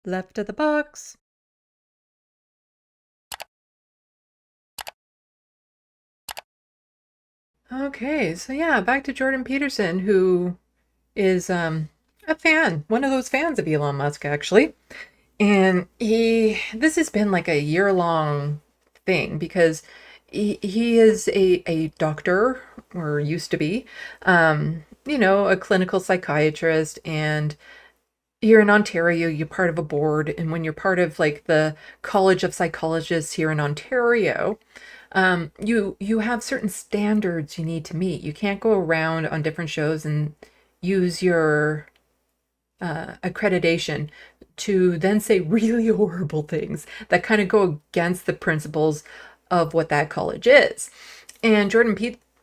Left of the box. Okay, so yeah, back to Jordan Peterson, who is a fan, one of those fans of Elon Musk, actually. And this has been like a year-long thing because he is a doctor, or used to be, a clinical psychiatrist. And here in Ontario, you're part of a board. And when you're part of like the College of Psychologists here in Ontario, you have certain standards you need to meet. You can't go around on different shows and use your accreditation to then say really horrible things that kind of go against the principles of what that college is. And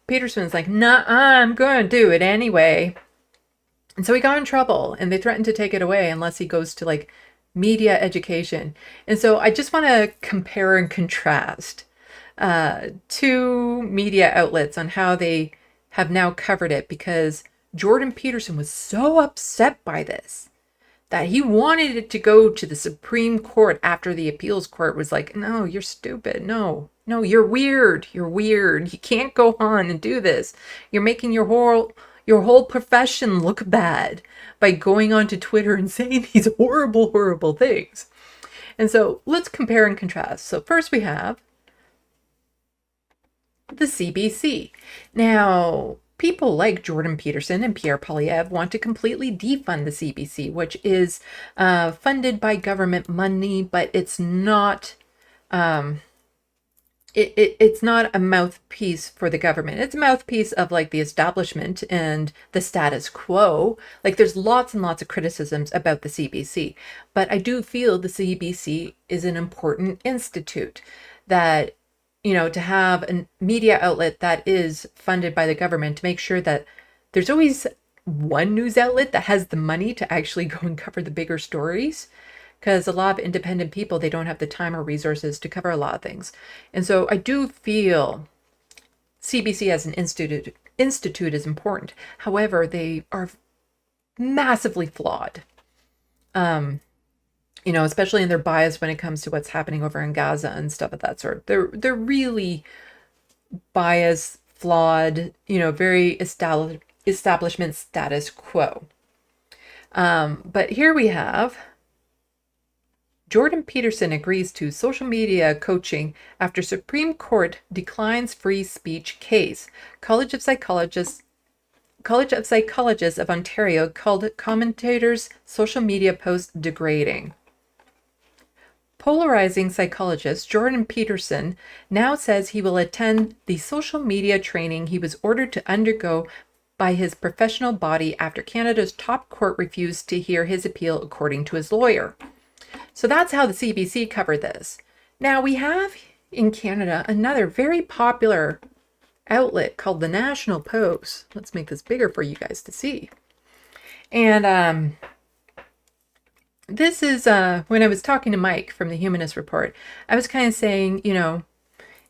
Peterson's like, nah, I'm going to do it anyway. And so he got in trouble and they threatened to take it away unless he goes to like media education. And so I just want to compare and contrast two media outlets on how they have now covered it, because Jordan Peterson was so upset by this that he wanted it to go to the Supreme Court after the appeals court was like, no, you're stupid. No, you're weird. You're weird. You can't go on and do this. You're making your whole profession look bad by going onto Twitter and saying these horrible, horrible things. And so let's compare and contrast. So first we have the CBC. Now, people like Jordan Peterson and Pierre Poilievre want to completely defund the CBC, which is funded by government money, but it's not it's not a mouthpiece for the government. It's a mouthpiece of like the establishment and the status quo. Like there's lots and lots of criticisms about the CBC, but I do feel the CBC is an important institute that, to have a media outlet that is funded by the government, to make sure that there's always one news outlet that has the money to actually go and cover the bigger stories. Because a lot of independent people, they don't have the time or resources to cover a lot of things. And so I do feel CBC as an institute is important. However, they are massively flawed. Especially in their bias when it comes to what's happening over in Gaza and stuff of that sort. They're really biased, flawed, very establishment status quo. But here we have Jordan Peterson agrees to social media coaching after Supreme Court declines free speech case. College of Psychologists of Ontario called commentators' social media posts degrading. Polarizing psychologist Jordan Peterson now says he will attend the social media training he was ordered to undergo by his professional body after Canada's top court refused to hear his appeal, according to his lawyer. So that's how the CBC covered this. Now we have in Canada another very popular outlet called the National Post. Let's make this bigger for you guys to see. And this is when I was talking to Mike from the Humanist Report, I was kind of saying,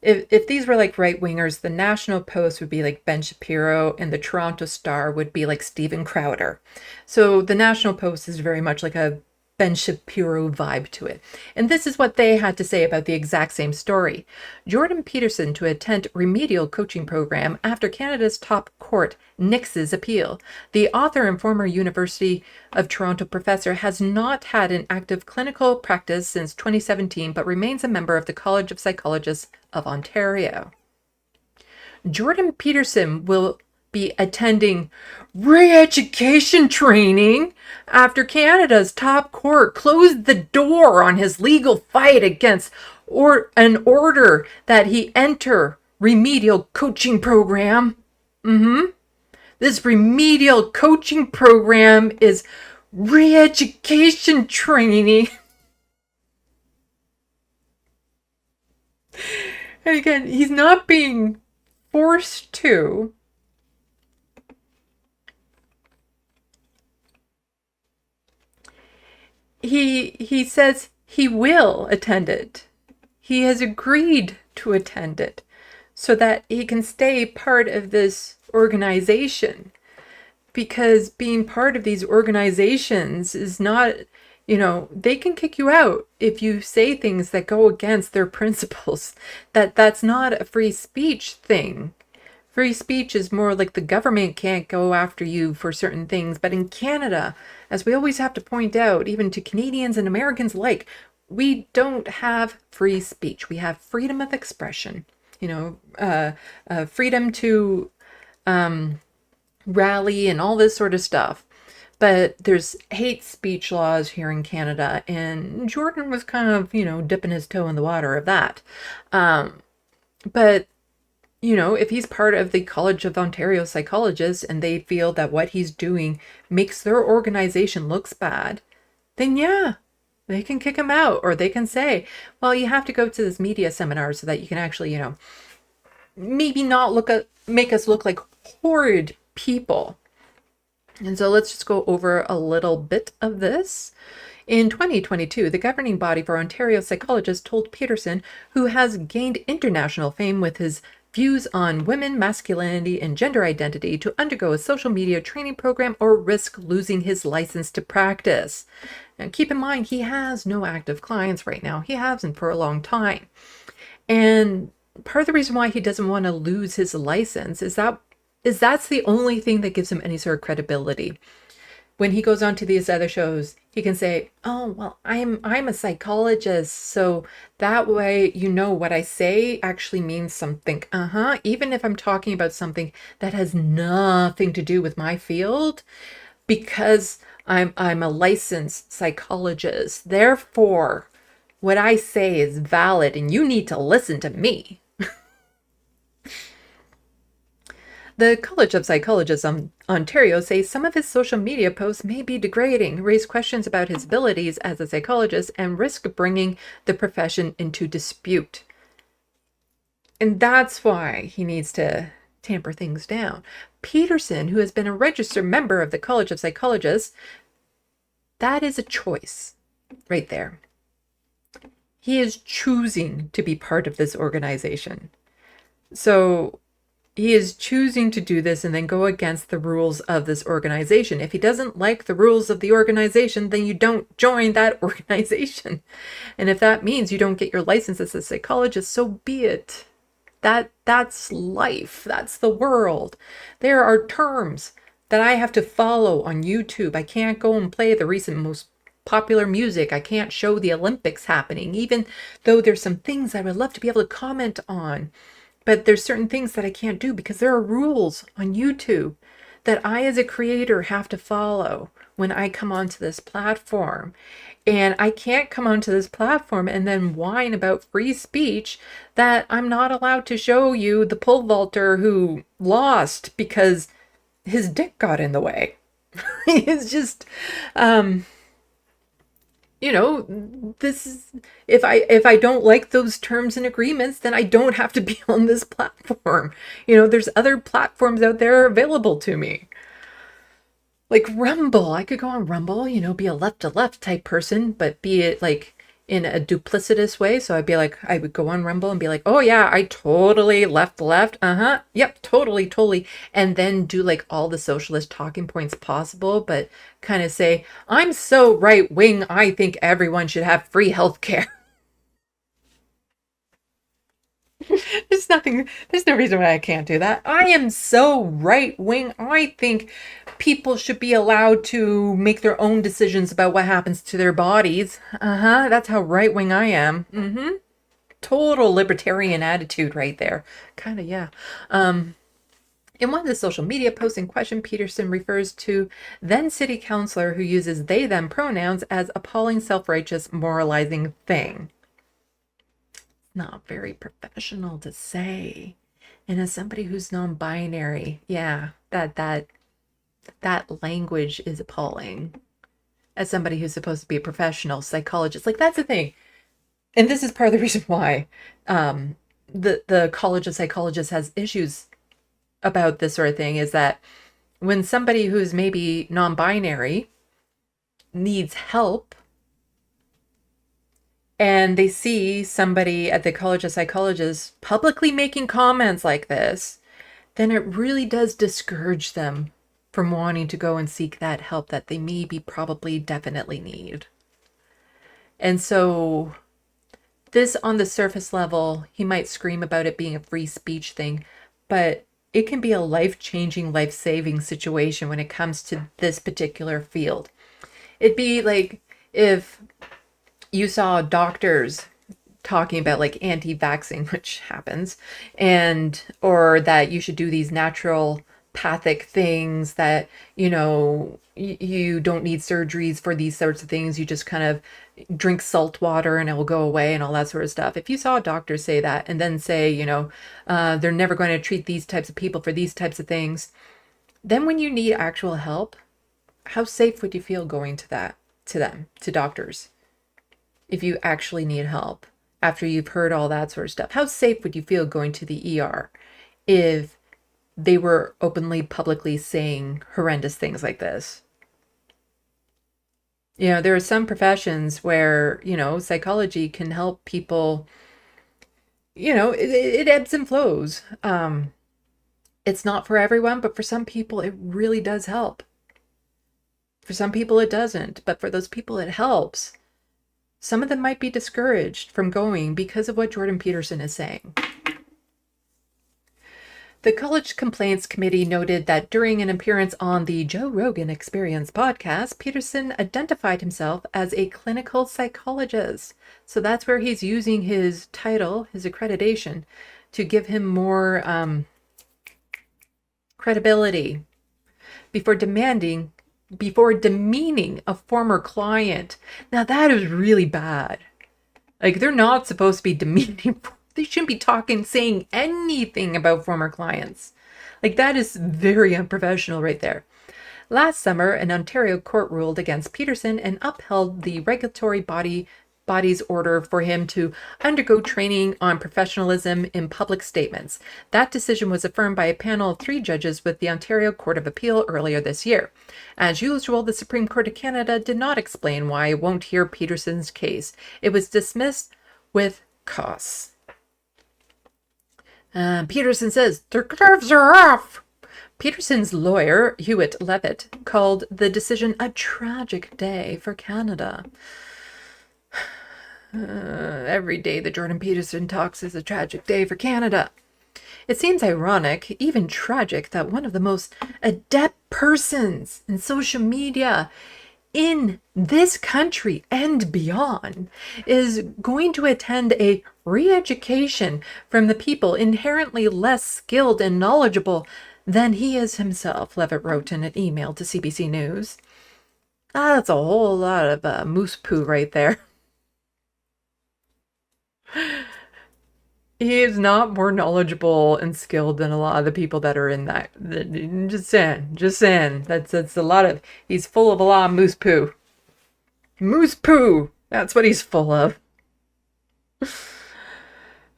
if these were like right-wingers, the National Post would be like Ben Shapiro and the Toronto Star would be like Steven Crowder. So the National Post is very much like a Ben Shapiro vibe to it. And this is what they had to say about the exact same story. Jordan Peterson to attend remedial coaching program after Canada's top court nixes appeal. The author and former University of Toronto professor has not had an active clinical practice since 2017, but remains a member of the College of Psychologists of Ontario. Jordan Peterson will be attending re-education training after Canada's top court closed the door on his legal fight against an order that he enter remedial coaching program. This remedial coaching program is re-education training. And again, he's not being forced to. He says he will attend it. He has agreed to attend it so that he can stay part of this organization, because being part of these organizations is not, They can kick you out if you say things that go against their principles. That's not a free speech thing. Free speech is more like the government can't go after you for certain things. But in Canada, as we always have to point out, even to Canadians and Americans alike, we don't have free speech. We have freedom of expression, freedom to rally and all this sort of stuff. But there's hate speech laws here in Canada, and Jordan was kind of, dipping his toe in the water of that. But if he's part of the College of Ontario Psychologists and they feel that what he's doing makes their organization looks bad, then yeah, they can kick him out, or they can say, well, you have to go to this media seminar so that you can actually, maybe not make us look like horrid people. And so let's just go over a little bit of this. In 2022, the governing body for Ontario psychologists told Peterson, who has gained international fame with his views on women, masculinity, and gender identity, to undergo a social media training program or risk losing his license to practice. Now, keep in mind, he has no active clients right now. He hasn't for a long time. And part of the reason why he doesn't want to lose his license is that's the only thing that gives him any sort of credibility. When he goes on to these other shows, he can say, oh, well, I'm a psychologist, so that way what I say actually means something. Even if I'm talking about something that has nothing to do with my field, because I'm a licensed psychologist. Therefore, what I say is valid and you need to listen to me. The College of Psychologists of Ontario say some of his social media posts may be degrading, raise questions about his abilities as a psychologist, and risk bringing the profession into dispute. And that's why he needs to tamper things down. Peterson, who has been a registered member of the College of Psychologists, that is a choice right there. He is choosing to be part of this organization. So he is choosing to do this and then go against the rules of this organization. If he doesn't like the rules of the organization, then you don't join that organization. And if that means you don't get your license as a psychologist, so be it. That's life. That's the world. There are terms that I have to follow on YouTube. I can't go and play the recent most popular music. I can't show the Olympics happening, even though there's some things I would love to be able to comment on. But there's certain things that I can't do because there are rules on YouTube that I as a creator have to follow when I come onto this platform. And I can't come onto this platform and then whine about free speech that I'm not allowed to show you the pole vaulter who lost because his dick got in the way. It's just, this is, if I don't like those terms and agreements, then I don't have to be on this platform. There's other platforms out there available to me. Like Rumble. I could go on Rumble, be a left to left type person, but be it like in a duplicitous way. So I would go on Rumble and be like, oh yeah, I totally left. Yep, totally. And then do like all the socialist talking points possible, but kind of say, I'm so right wing, I think everyone should have free healthcare. There's no reason why I can't do that. I am so right wing. I think people should be allowed to make their own decisions about what happens to their bodies. That's how right wing I am. Total libertarian attitude right there. Kind of, yeah. In one of the social media posts in question, Peterson refers to then city councilor who uses they them pronouns as appalling, self-righteous, moralizing thing. Not very professional to say. And as somebody who's non-binary, yeah, that language is appalling. As somebody who's supposed to be a professional psychologist, like that's the thing. And this is part of the reason why the College of Psychologists has issues about this sort of thing, is that when somebody who's maybe non-binary needs help, and they see somebody at the College of Psychologists publicly making comments like this, then it really does discourage them from wanting to go and seek that help that they maybe probably definitely need. And so this, on the surface level, he might scream about it being a free speech thing, but it can be a life-changing, life-saving situation when it comes to this particular field. It'd be like if you saw doctors talking about like anti-vaxxing, which happens, and or that you should do these naturopathic things, that you don't need surgeries for these sorts of things, you just kind of drink salt water and it will go away and all that sort of stuff. If you saw a doctor say that and then say, they're never going to treat these types of people for these types of things, then when you need actual help, how safe would you feel going to doctors? If you actually need help after you've heard all that sort of stuff, how safe would you feel going to the ER if they were openly, publicly saying horrendous things like this? There are some professions where, psychology can help people, it ebbs and flows. It's not for everyone, but for some people, it really does help. For some people, it doesn't. But for those people, it helps. Some of them might be discouraged from going because of what Jordan Peterson is saying. The College Complaints Committee noted that during an appearance on the Joe Rogan Experience podcast, Peterson identified himself as a clinical psychologist. So that's where he's using his title, his accreditation, to give him more credibility before demeaning a former client. Now that is really bad. Like, they're not supposed to be demeaning. They shouldn't be saying anything about former clients. Like, that is very unprofessional right there. Last summer, an Ontario court ruled against Peterson and upheld the regulatory body's order for him to undergo training on professionalism in public statements. That decision was affirmed by a panel of 3 judges with the Ontario Court of Appeal earlier this year. As usual, the Supreme Court of Canada did not explain why it won't hear Peterson's case. It was dismissed with costs. Peterson says their gloves are off. Peterson's lawyer, Hewitt Levitt, called the decision a tragic day for Canada. Every day that Jordan Peterson talks is a tragic day for Canada. It seems ironic, even tragic, that one of the most adept persons in social media in this country and beyond is going to attend a re-education from the people inherently less skilled and knowledgeable than he is himself, Levitt wrote in an email to CBC News. That's a whole lot of moose poo right there. He is not more knowledgeable and skilled than a lot of the people that are in that. Just saying. That's a lot of, he's full of a lot of moose poo. Moose poo! That's what he's full of.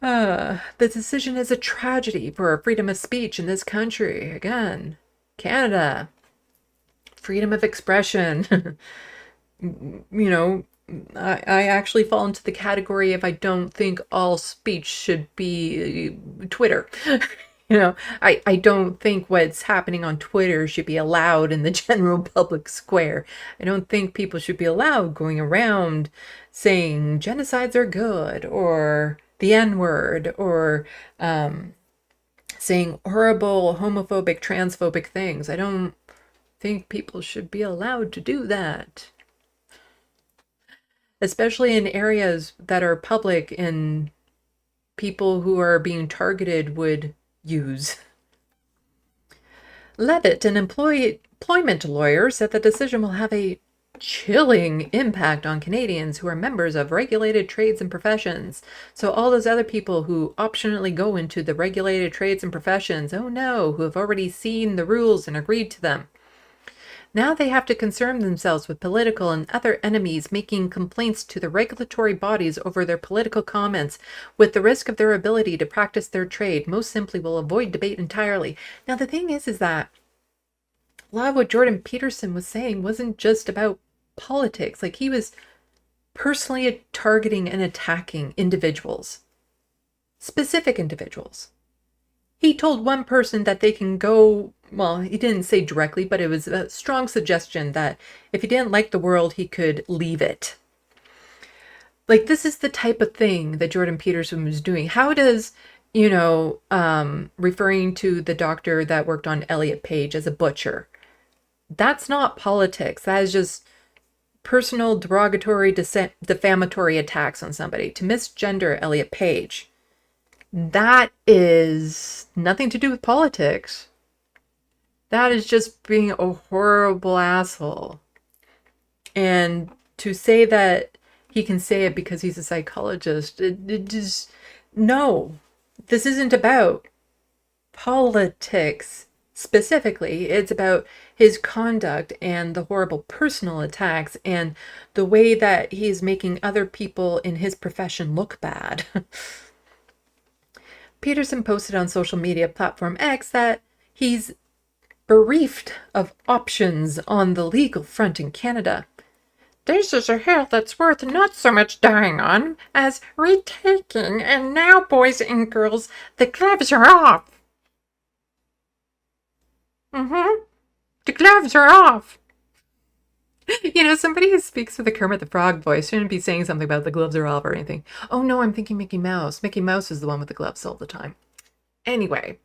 The decision is a tragedy for freedom of speech in this country. Again, Canada. Freedom of expression. I actually fall into the category of I don't think all speech should be Twitter. I don't think what's happening on Twitter should be allowed in the general public square. I don't think people should be allowed going around saying genocides are good, or the N-word, or saying horrible homophobic, transphobic things. I don't think people should be allowed to do that. Especially in areas that are public and people who are being targeted would use. Levitt, an employment lawyer, said the decision will have a chilling impact on Canadians who are members of regulated trades and professions. So all those other people who optionally go into the regulated trades and professions, oh no, who have already seen the rules and agreed to them. Now they have to concern themselves with political and other enemies making complaints to the regulatory bodies over their political comments, with the risk of their ability to practice their trade. Most simply will avoid debate entirely. Now the thing is that a lot of what Jordan Peterson was saying wasn't just about politics. Like, he was personally targeting and attacking individuals, specific individuals. He told one person that they can go, well, he didn't say directly, but it was a strong suggestion that if he didn't like the world, he could leave it. Like, this is the type of thing that Jordan Peterson was doing. How does, referring to the doctor that worked on Elliot Page as a butcher, that's not politics. That is just personal derogatory, defamatory attacks on somebody. To misgender Elliot Page, that is nothing to do with politics. That is just being a horrible asshole. And to say that he can say it because he's a psychologist, it just, no. This isn't about politics specifically. It's about his conduct and the horrible personal attacks and the way that he's making other people in his profession look bad. Peterson posted on social media platform X that he's bereft of options on the legal front in Canada. This is a hill that's worth not so much dying on as retaking, and now, boys and girls, the gloves are off. The gloves are off. Somebody who speaks with a Kermit the Frog voice shouldn't be saying something about the gloves are off or anything. Oh no, I'm thinking Mickey Mouse. Mickey Mouse is the one with the gloves all the time. Anyway,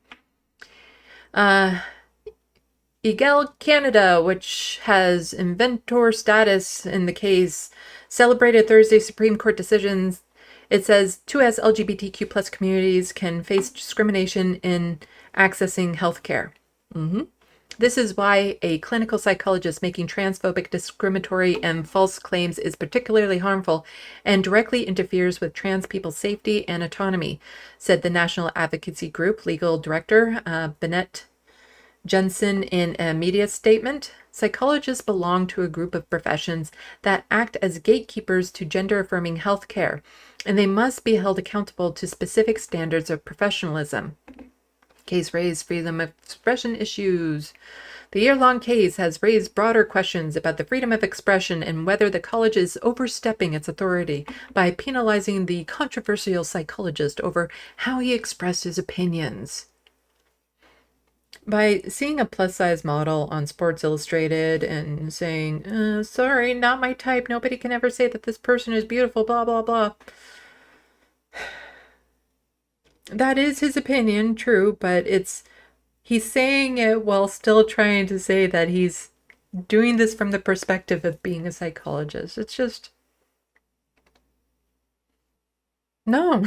Eagle Canada, which has inventor status in the case, celebrated Thursday Supreme Court decisions. It says 2S LGBTQ plus communities can face discrimination in accessing healthcare. This is why a clinical psychologist making transphobic, discriminatory, and false claims is particularly harmful and directly interferes with trans people's safety and autonomy, said the National Advocacy Group legal director, Bennett Jensen, in a media statement. Psychologists belong to a group of professions that act as gatekeepers to gender-affirming health care, and they must be held accountable to specific standards of professionalism. Case raised freedom of expression issues. The year-long case has raised broader questions about the freedom of expression and whether the college is overstepping its authority by penalizing the controversial psychologist over how he expressed his opinions. By seeing a plus-size model on Sports Illustrated and saying, sorry, not my type, nobody can ever say that this person is beautiful, blah, blah, blah. That is his opinion, true, but he's saying it while still trying to say that he's doing this from the perspective of being a psychologist. It's just, no.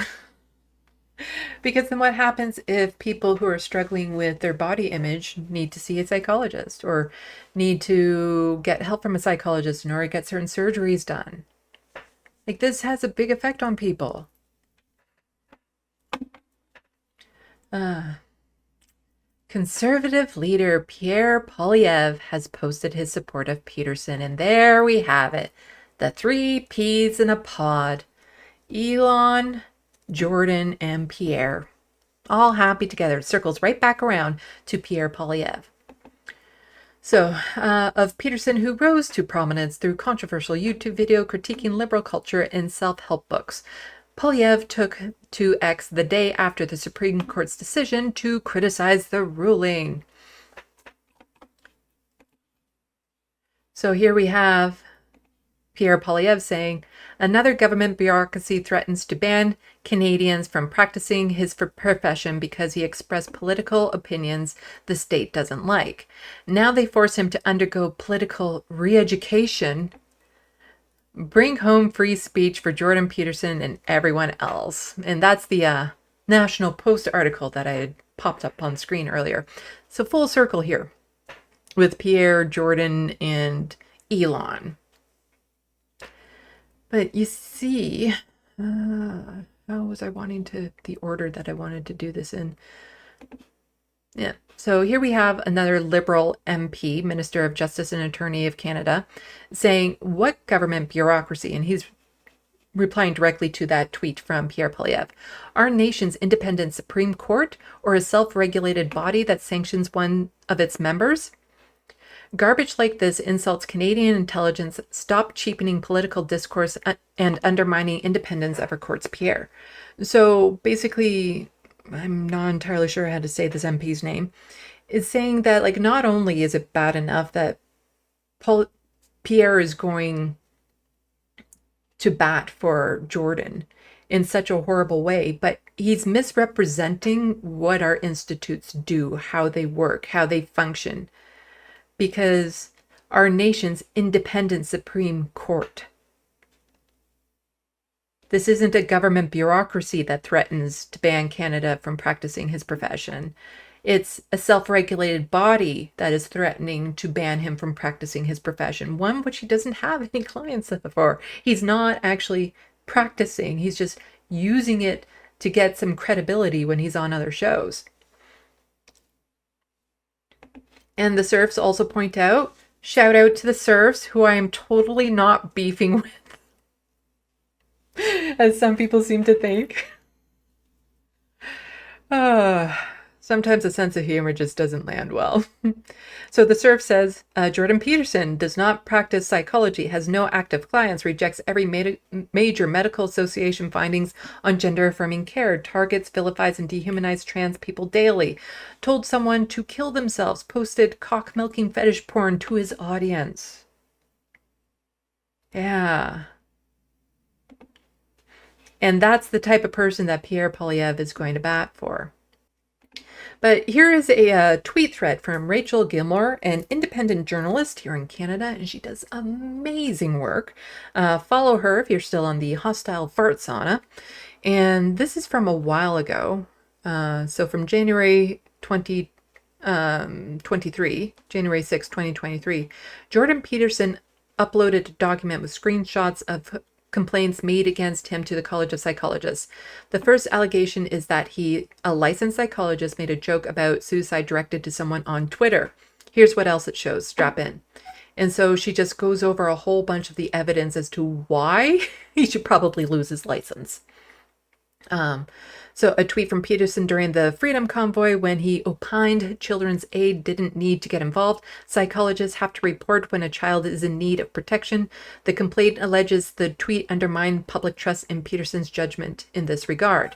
Because then what happens if people who are struggling with their body image need to see a psychologist or need to get help from a psychologist in order to get certain surgeries done? Like, this has a big effect on people. Conservative leader Pierre Poilievre has posted his support of Peterson, and there we have it. The 3 peas in a pod. Elon, Jordan, and Pierre. All happy together. It circles right back around to Pierre Poilievre. So, of Peterson, who rose to prominence through controversial YouTube video critiquing liberal culture and self-help books, Poilievre took to X the day after the Supreme Court's decision to criticize the ruling. So here we have Pierre Poilievre saying, another government bureaucracy threatens to ban Canadians from practicing his profession because he expressed political opinions the state doesn't like. Now they force him to undergo political re-education. Bring home free speech for Jordan Peterson and everyone else. And that's the National Post article that I had popped up on screen earlier. So full circle here with Pierre, Jordan, and Elon. But you see, how was I wanting to, the order that I wanted to do this in? Yeah. So here we have another Liberal MP, Minister of Justice and Attorney of Canada, saying, what government bureaucracy? And he's replying directly to that tweet from Pierre Poilievre. Our nation's independent Supreme Court, or a self-regulated body that sanctions one of its members? Garbage like this insults Canadian intelligence. Stop cheapening political discourse and undermining independence of our courts, Pierre. So basically, I'm not entirely sure how to say this MP's name, is saying that, like, not only is it bad enough that Pierre is going to bat for Jordan in such a horrible way, but he's misrepresenting what our institutes do, how they work, how they function, because our nation's independent Supreme Court. This isn't a government bureaucracy that threatens to ban Canada from practicing his profession. It's a self-regulated body that is threatening to ban him from practicing his profession, one which he doesn't have any clients for. He's not actually practicing. He's just using it to get some credibility when he's on other shows. And the serfs also point out, shout out to the serfs, who I am totally not beefing with, as some people seem to think. Sometimes a sense of humor just doesn't land well. So the serf says, Jordan Peterson does not practice psychology, has no active clients, rejects every major medical association findings on gender-affirming care, targets, vilifies, and dehumanizes trans people daily, told someone to kill themselves, posted cock-milking fetish porn to his audience. Yeah. And that's the type of person that Pierre Poilievre is going to bat for. But here is a tweet thread from Rachel Gilmore, an independent journalist here in Canada, and she does amazing work. Follow her if you're still on the hostile fart sauna. And this is from a while ago. So from January 2023, January 6, 2023, Jordan Peterson uploaded a document with screenshots of complaints made against him to the College of Psychologists. The first allegation is that he, a licensed psychologist, made a joke about suicide directed to someone on Twitter. Here's what else it shows. Strap in. And so she just goes over a whole bunch of the evidence as to why he should probably lose his license. So a tweet from Peterson during the Freedom Convoy when he opined Children's Aid didn't need to get involved. Psychologists have to report when a child is in need of protection. The complaint alleges the tweet undermined public trust in Peterson's judgment in this regard.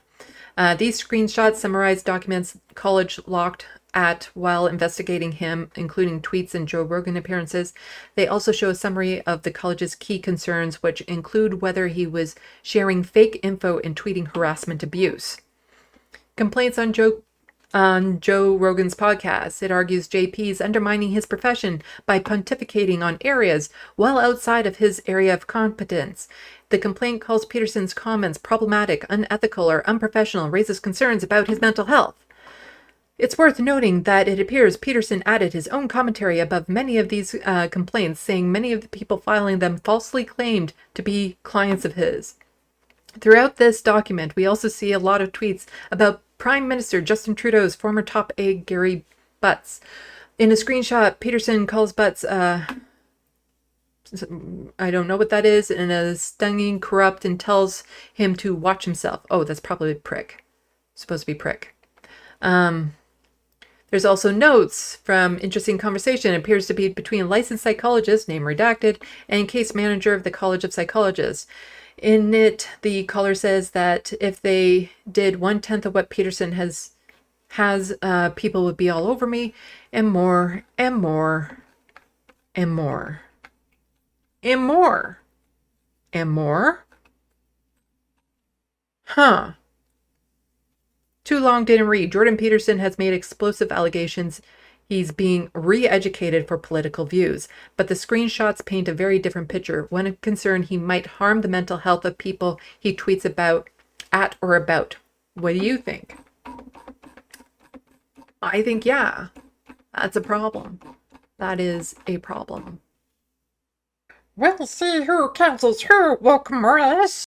These screenshots summarize documents college locked at while investigating him, including tweets and Joe Rogan appearances. They also show a summary of the college's key concerns, which include whether he was sharing fake info and tweeting harassment abuse. Complaints on Joe Rogan's podcast. It argues JP is undermining his profession by pontificating on areas well outside of his area of competence. The complaint calls Peterson's comments problematic, unethical, or unprofessional, and raises concerns about his mental health. It's worth noting that it appears Peterson added his own commentary above many of these complaints, saying many of the people filing them falsely claimed to be clients of his. Throughout this document, we also see a lot of tweets about Prime Minister Justin Trudeau's former top aide, Gary Butts. In a screenshot, Peterson calls Butts, I don't know what that is, and a stinging corrupt, and tells him to watch himself. Oh, that's probably prick. Supposed to be prick. There's also notes from interesting conversation. It appears to be between licensed psychologist, name redacted, and case manager of the College of Psychologists. In it, the caller says that if they did 1/10 of what Peterson has, people would be all over me, and more, and more, and more, and more, and more. Huh. Too long, didn't read. Jordan Peterson has made explosive allegations. He's being re-educated for political views, but the screenshots paint a very different picture. One concern he might harm the mental health of people he tweets about, at or about. What do you think? I think, yeah, that's a problem. That is a problem. We'll see who cancels who, woke Morris.